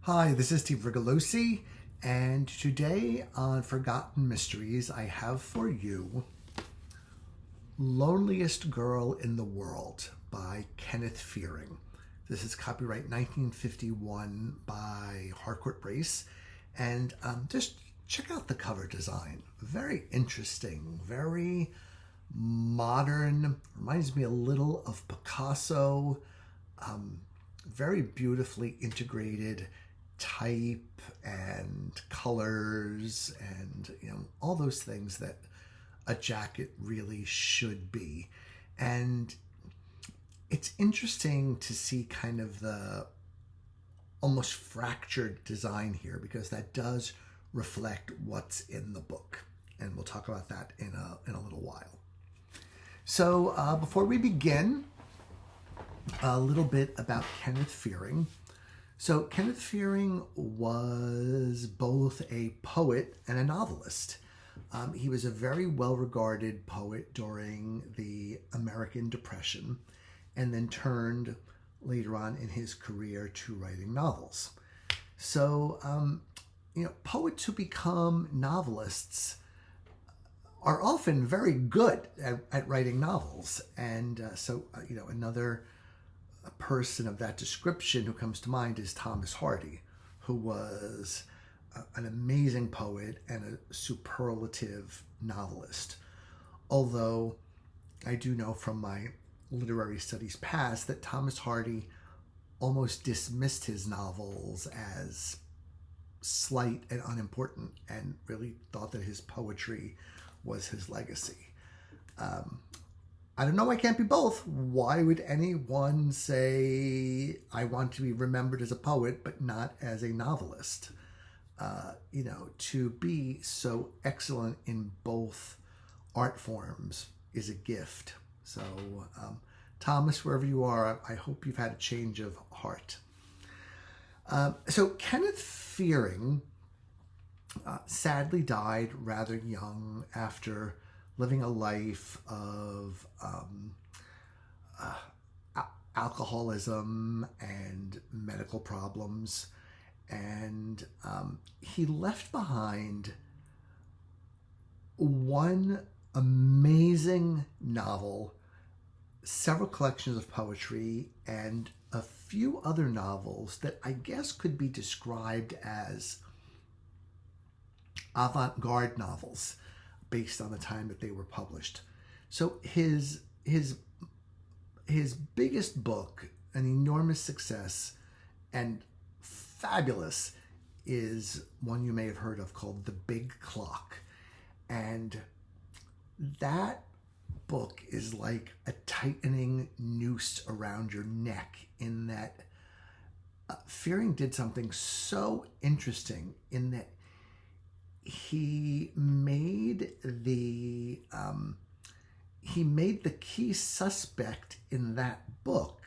Hi, this is Steve Rigolosi, and today on Forgotten Mysteries, I have for you Loneliest Girl in the World by Kenneth Fearing. This is copyright 1951 by Harcourt Brace, and just check out the cover design. Very interesting, very modern, reminds me a little of Picasso, very beautifully integrated type and colors and all those things that a jacket really should be. And it's interesting to see kind of the almost fractured design here, because that does reflect what's in the book, and we'll talk about that in a little while. So before we begin, a little bit about Kenneth Fearing. So Kenneth Fearing was both a poet and a novelist. He was a very well-regarded poet during the American Depression, and then turned later on in his career to writing novels. So, poets who become novelists are often very good at writing novels. And another person of that description who comes to mind is Thomas Hardy, who was an amazing poet and a superlative novelist. Although I do know from my literary studies past that Thomas Hardy almost dismissed his novels as slight and unimportant, and really thought that his poetry was his legacy. I don't know, I can't be both. Why would anyone say, I want to be remembered as a poet, but not as a novelist? To be so excellent in both art forms is a gift. So, Thomas, wherever you are, I hope you've had a change of heart. So Kenneth Fearing sadly died rather young after living a life of alcoholism and medical problems. And he left behind one amazing novel, several collections of poetry, and a few other novels that I guess could be described as avant-garde novels based on the time that they were published. So his biggest book, an enormous success and fabulous, is one you may have heard of called The Big Clock. And that book is like a tightening noose around your neck, in that Fearing did something so interesting in that he made the key suspect in that book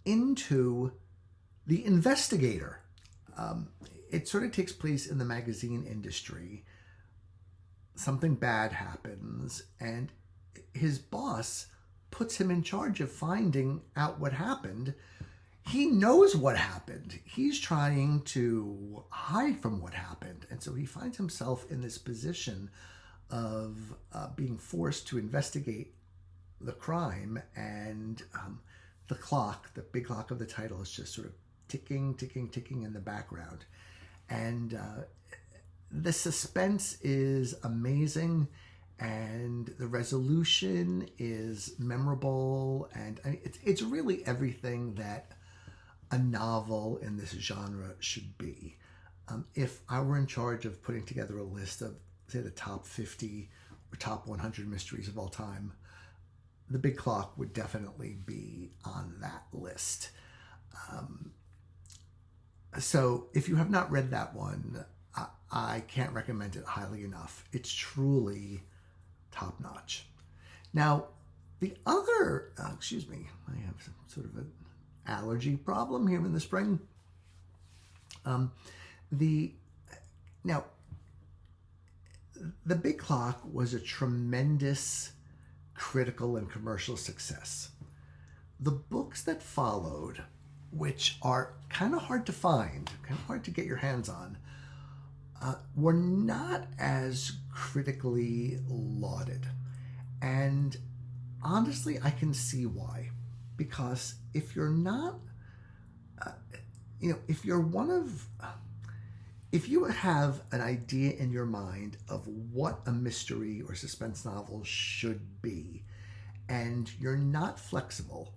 into the investigator. It sort of takes place in the magazine industry. Something bad happens, and his boss puts him in charge of finding out what happened. He knows what happened. He's trying to hide from what happened. And so he finds himself in this position of being forced to investigate the crime. And the clock, the big clock of the title, is just sort of ticking, ticking, ticking in the background. And the suspense is amazing, and the resolution is memorable. And it's really everything that a novel in this genre should be. If I were in charge of putting together a list of, say, the top 50 or top 100 mysteries of all time, The Big Clock would definitely be on that list. So if you have not read that one, I can't recommend it highly enough. It's truly top-notch. Now, the other, I have some sort of an allergy problem here in the spring. The Big Clock was a tremendous critical and commercial success. The books that followed which are kind of hard to find, kind of hard to get your hands on, were not as critically lauded. And honestly, I can see why. Because if you're not, if you're one of, if you have an idea in your mind of what a mystery or suspense novel should be, and you're not flexible,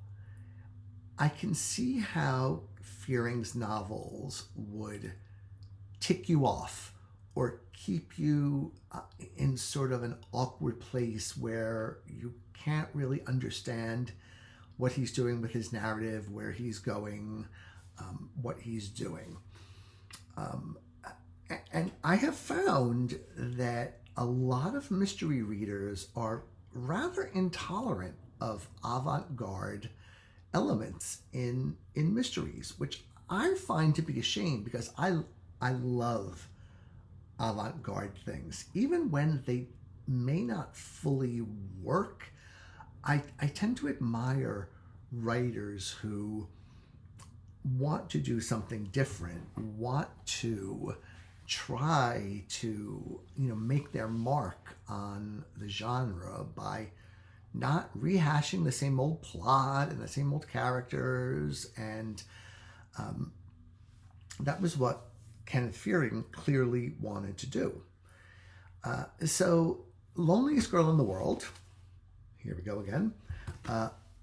I can see how Fearing's novels would tick you off or keep you in sort of an awkward place where you can't really understand what he's doing with his narrative, where he's going, what he's doing. And I have found that a lot of mystery readers are rather intolerant of avant-garde elements in mysteries, which I find to be a shame, because I love avant-garde things. Even when they may not fully work, I tend to admire writers who want to do something different, want to try to make their mark on the genre by not rehashing the same old plot and the same old characters. And that was what Kenneth Fearing clearly wanted to do. So Loneliest Girl in the World, here we go again,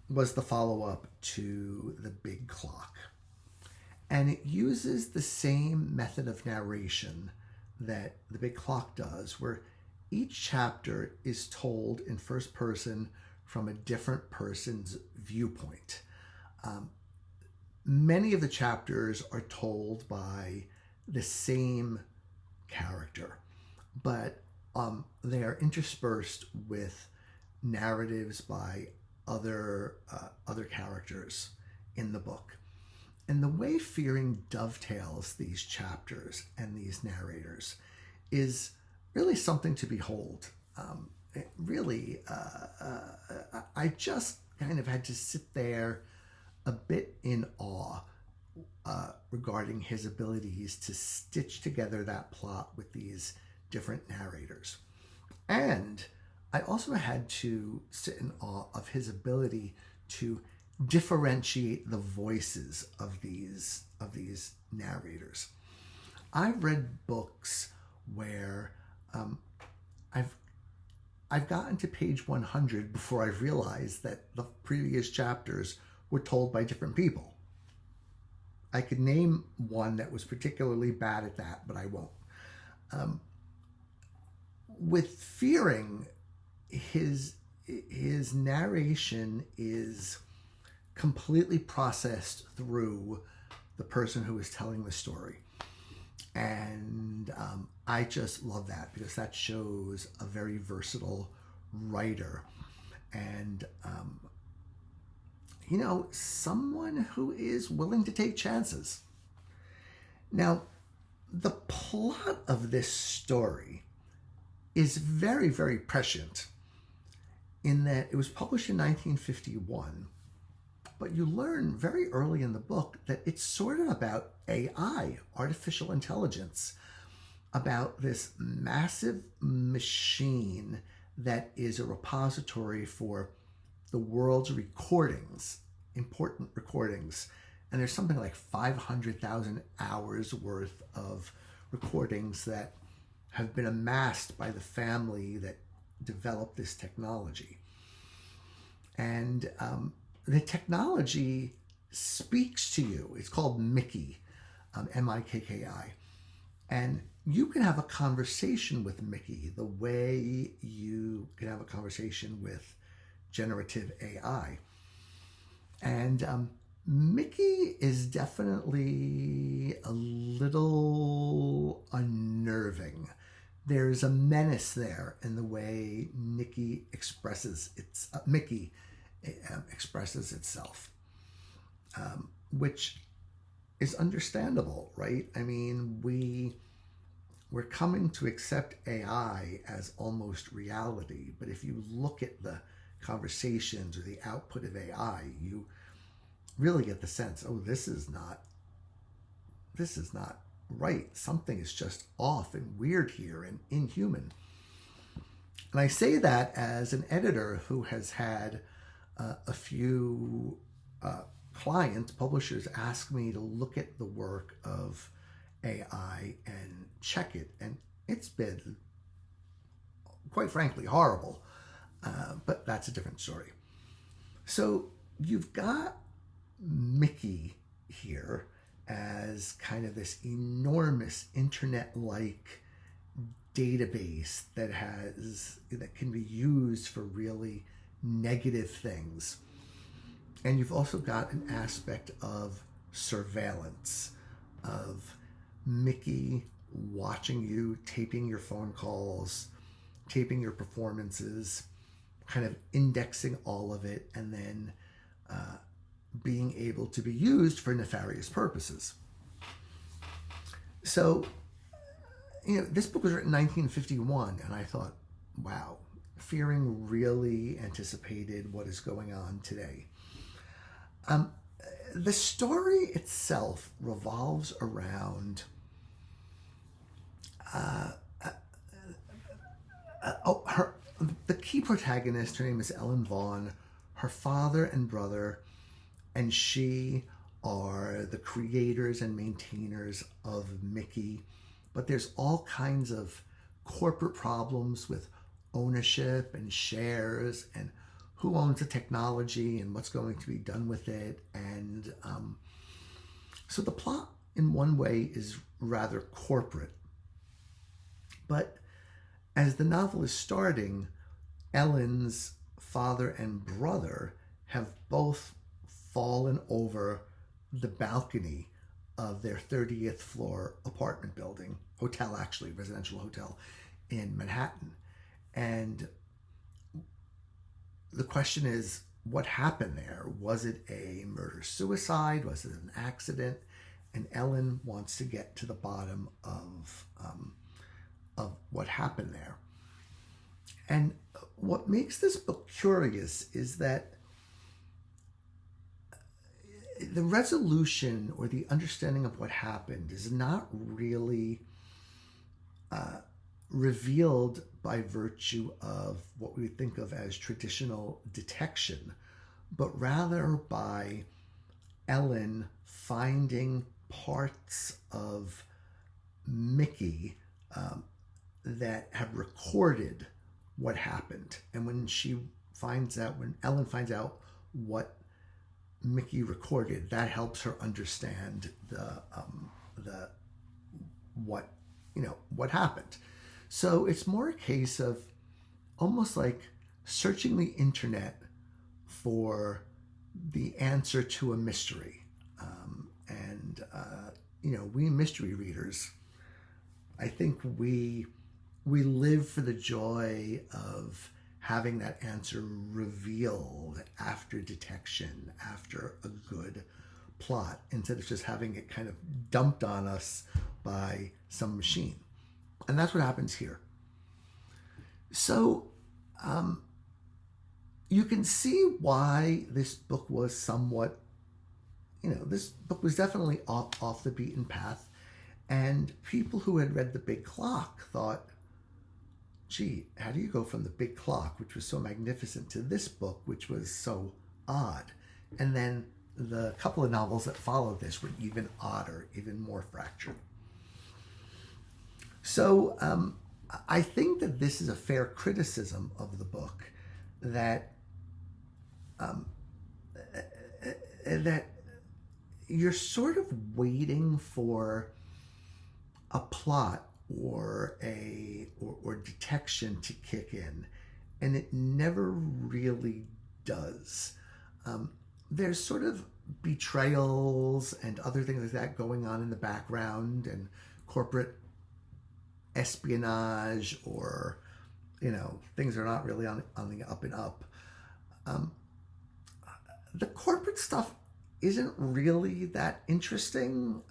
was the follow-up to The Big Clock. And it uses the same method of narration that The Big Clock does, where each chapter is told in first person from a different person's viewpoint. Many of the chapters are told by the same character, but they are interspersed with narratives by other characters in the book. And the way Fearing dovetails these chapters and these narrators is really something to behold. I just kind of had to sit there a bit in awe regarding his abilities to stitch together that plot with these different narrators. And I also had to sit in awe of his ability to differentiate the voices of these narrators. I've read books where I've gotten to page 100 before I've realized that the previous chapters were told by different people. I could name one that was particularly bad at that, but I won't. With Fearing, his narration is completely processed through the person who is telling the story. And I just love that, because that shows a very versatile writer and, someone who is willing to take chances. Now, the plot of this story is very, very prescient in that it was published in 1951, but you learn very early in the book that it's sort of about AI, artificial intelligence, about this massive machine that is a repository for the world's recordings, important recordings. And there's something like 500,000 hours worth of recordings that have been amassed by the family that developed this technology. And the technology speaks to you. It's called Mickey, M-I-K-K-I. And you can have a conversation with Mickey the way you can have a conversation with generative AI. And Mickey is definitely a little unnerving. There's a menace there in the way Mickey expresses itself, which is understandable, right? I mean, we're coming to accept AI as almost reality, but if you look at the conversations or the output of AI, you really get the sense, oh, this is not right. Something is just off and weird here and inhuman. And I say that as an editor who has had a few clients, publishers, ask me to look at the work of AI and check it. And it's been, quite frankly, horrible. But that's a different story. So you've got Mickey here as kind of this enormous internet-like database that can be used for really negative things. And you've also got an aspect of surveillance, of Mickey watching you, taping your phone calls, taping your performances, kind of indexing all of it, and then being able to be used for nefarious purposes. So, this book was written in 1951, and I thought, wow, Fearing really anticipated what is going on today. The story itself revolves around the key protagonist. Her name is Ellen Vaughn. Her father and brother and she are the creators and maintainers of Mickey, but there's all kinds of corporate problems with ownership and shares and who owns the technology and what's going to be done with it. And so the plot in one way is rather corporate, but as the novel is starting, Ellen's father and brother have both fallen over the balcony of their 30th floor apartment building, hotel actually, residential hotel in Manhattan. And the question is, what happened there? Was it a murder-suicide? Was it an accident? And Ellen wants to get to the bottom of what happened there. And what makes this book curious is that the resolution or the understanding of what happened is not really revealed by virtue of what we think of as traditional detection, but rather by Ellen finding parts of Mickey that have recorded what happened. And when Ellen finds out what Mickey recorded, that helps her understand what happened. So it's more a case of almost like searching the internet for the answer to a mystery. We mystery readers, I think we live for the joy of having that answer revealed after detection, after a good plot, instead of just having it kind of dumped on us by some machine. And that's what happens here. So you can see why this book was somewhat, this book was definitely off the beaten path. And people who had read The Big Clock thought, gee, how do you go from The Big Clock, which was so magnificent, to this book, which was so odd? And then the couple of novels that followed this were even odder, even more fractured. So I think that this is a fair criticism of the book, that that you're sort of waiting for a plot or detection to kick in, and it never really does. There's sort of betrayals and other things like that going on in the background, and corporate espionage, or things are not really on the up and up. The corporate stuff isn't really that interesting.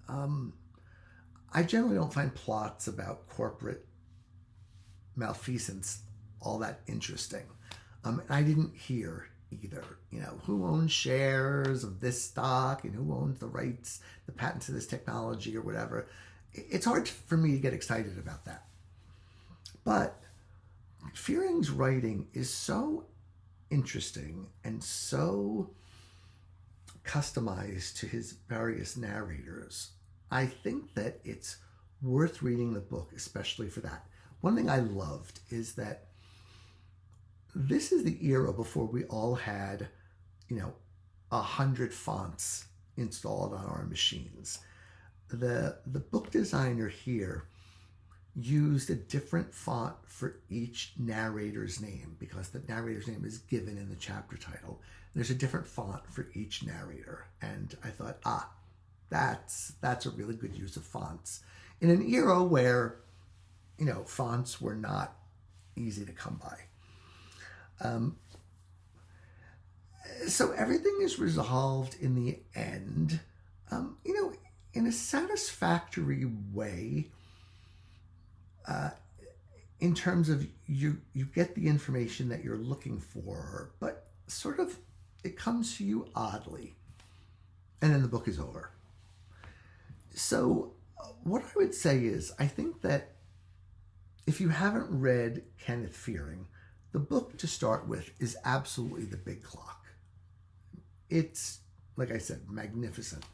I generally don't find plots about corporate malfeasance all that interesting. And I didn't hear either. You know, who owns shares of this stock and who owns the rights, the patents to this technology or whatever. It's hard for me to get excited about that. But Fearing's writing is so interesting and so customized to his various narrators. I think that it's worth reading the book, especially for that. One thing I loved is that this is the era before we all had, 100 fonts installed on our machines. The book designer here used a different font for each narrator's name because the narrator's name is given in the chapter title. There's a different font for each narrator. And I thought, that's a really good use of fonts in an era where, fonts were not easy to come by. So everything is resolved in the end, in a satisfactory way, in terms of you get the information that you're looking for, but sort of it comes to you oddly, and then the book is over. So what I would say is, I think that if you haven't read Kenneth Fearing, the book to start with is absolutely The Big Clock. It's, like I said, magnificent.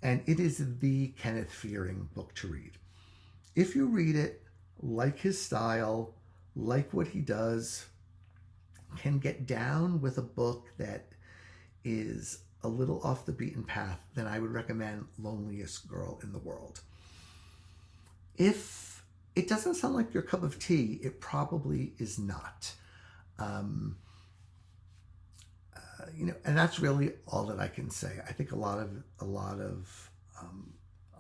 And it is the Kenneth Fearing book to read. If you read it, like his style, like what he does, can get down with a book that is a little off the beaten path, then I would recommend Loneliest Girl in the World. If it doesn't sound like your cup of tea, it probably is not. And that's really all that I can say. I think a lot of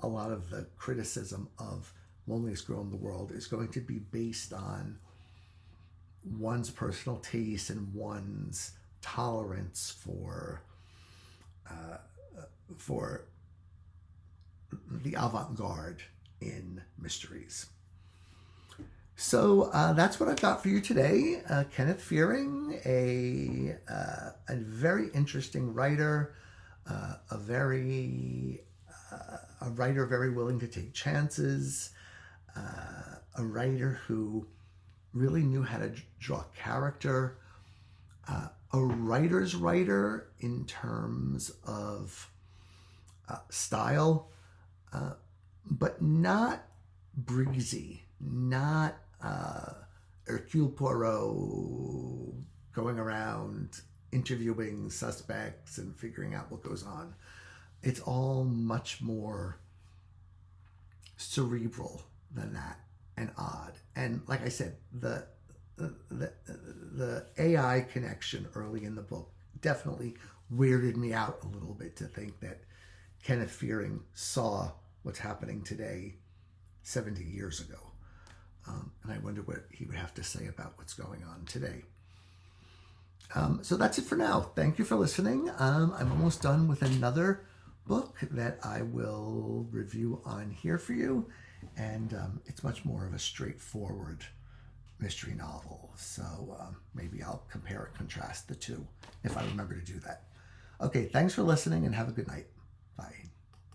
the criticism of Loneliest Girl in the World is going to be based on one's personal taste and one's tolerance for the avant-garde in mysteries. So that's what I've got for you today. Kenneth Fearing, a very interesting writer, a writer very willing to take chances, a writer who really knew how to draw character, a writer's writer in terms of style, but not breezy, not Hercule Poirot going around interviewing suspects and figuring out what goes on. It's all much more cerebral than that and odd. And like I said, the AI connection early in the book definitely weirded me out a little bit to think that Kenneth Fearing saw what's happening today 70 years ago. And I wonder what he would have to say about what's going on today. So that's it for now. Thank you for listening. I'm almost done with another book that I will review on here for you. And it's much more of a straightforward mystery novel. So maybe I'll compare and contrast the two if I remember to do that. Okay, thanks for listening and have a good night. Bye.